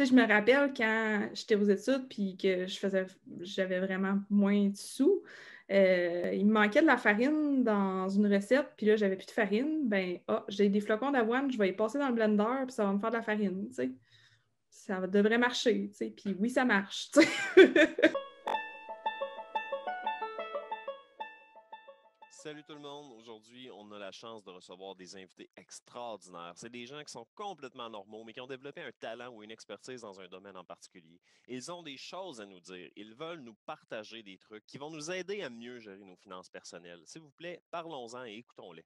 sais, je me rappelle quand j'étais aux études puis que j'avais vraiment moins de sous, il me manquait de la farine dans une recette, puis là, j'avais plus de farine. Ben, j'ai des flocons d'avoine, je vais les passer dans le blender, puis ça va me faire de la farine, tu sais. Devrait marcher, tu sais. Puis oui, ça marche, tu sais. Salut tout le monde! Aujourd'hui, on a la chance de recevoir des invités extraordinaires. C'est des gens qui sont complètement normaux, mais qui ont développé un talent ou une expertise dans un domaine en particulier. Ils ont des choses à nous dire. Ils veulent nous partager des trucs qui vont nous aider à mieux gérer nos finances personnelles. S'il vous plaît, parlons-en et écoutons-les.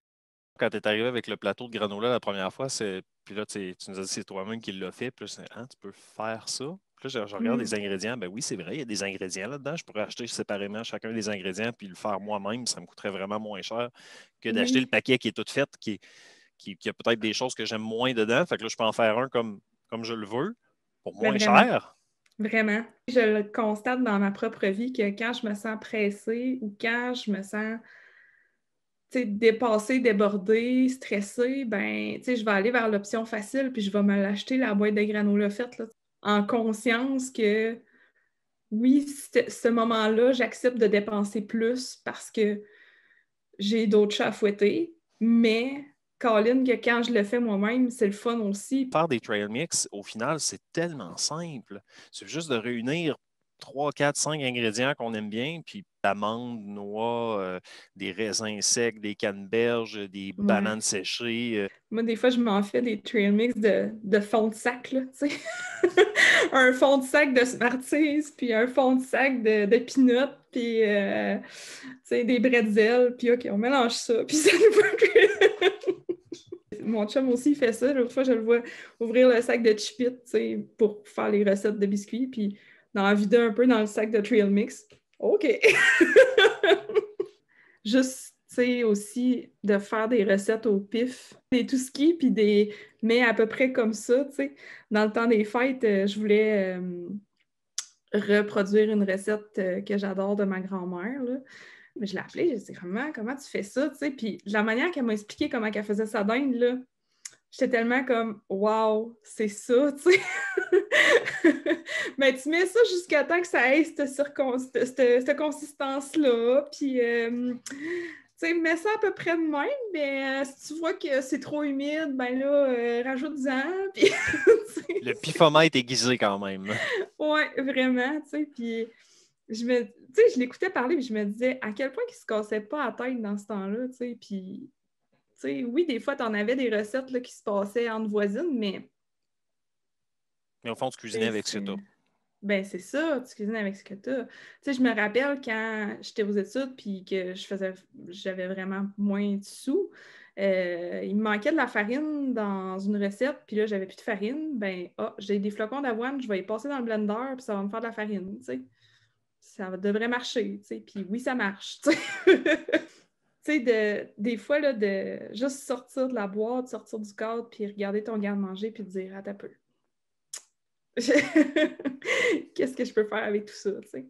Quand tu es arrivé avec le plateau de granola la première fois, puis là, tu nous as dit que c'est toi-même qui l'as fait. Puis là, tu peux faire ça. Puis là, je regarde les Mm. ingrédients. Ben oui, c'est vrai, il y a des ingrédients là-dedans. Je pourrais acheter séparément chacun des ingrédients puis le faire moi-même. Ça me coûterait vraiment moins cher que d'acheter le Oui, paquet qui est tout fait, qui a peut-être des choses que j'aime moins dedans. Fait que là, je peux en faire un comme je le veux, pour ben moins vraiment, cher. vraiment. Je le constate dans ma propre vie que quand je me sens pressée ou quand je me sens dépassée, débordée, stressée, ben, je vais aller vers l'option facile puis je vais me l'acheter, la boîte de granola faite, là, en conscience que oui, ce moment-là, j'accepte de dépenser plus parce que j'ai d'autres chats à fouetter, mais Colin, que quand je le fais moi-même, c'est le fun aussi. Faire des trail mix, au final, c'est tellement simple. C'est juste de réunir 3, 4, 5 ingrédients qu'on aime bien, puis amandes, noix, des raisins secs, des canneberges, des Ouais. bananes séchées. Moi, des fois, je m'en fais des trail mix de fond de sac, là, tu sais. Un fond de sac de Smarties, puis un fond de sac de peanuts, puis tu sais, des bretzels, puis OK, on mélange ça, puis ça nous fait... Mon chum aussi, il fait ça. L'autre fois, je le vois ouvrir le sac de Chipit, tu sais, pour faire les recettes de biscuits, puis d'en vider un peu dans le sac de trail mix. OK! Juste, tu sais, aussi de faire des recettes au pif, des tout ski, puis des mets à peu près comme ça, tu sais. Dans le temps des fêtes, je voulais reproduire une recette que j'adore de ma grand-mère, là. Mais je l'ai appelée, je dit comment tu fais ça, tu sais. Puis de la manière qu'elle m'a expliqué comment elle faisait sa dinde, là, j'étais tellement comme wow, c'est ça, tu sais. Mais tu mets ça jusqu'à temps que ça ait cette consistance-là. Puis, tu sais, mets ça à peu près de même. Mais si tu vois que c'est trop humide, ben là, rajoute-en. Puis, Le pifomètre aiguisé quand même. ouais, vraiment, tu sais. Puis, tu sais, je l'écoutais parler, puis je me disais à quel point il se cassait pas la tête dans ce temps-là, tu sais. Puis, tu sais, oui, des fois, tu en avais des recettes là, qui se passaient entre voisines, mais Mais au fond, tu cuisinais avec ce que tu as. ben, c'est ça, tu cuisines avec ce que tu as. Tu sais, je me rappelle quand j'étais aux études puis que j'avais vraiment moins de sous, il me manquait de la farine dans une recette, puis là, j'avais plus de farine. Ben, j'ai des flocons d'avoine, je vais les passer dans le blender, puis ça va me faire de la farine, tu sais. Devrait marcher, tu sais. Puis oui, ça marche, tu sais. Tu sais, des fois, là, de juste sortir de la boîte, sortir du cadre, puis regarder ton garde-manger, puis te dire, attends un peu. Qu'est-ce que je peux faire avec tout ça, tu sais?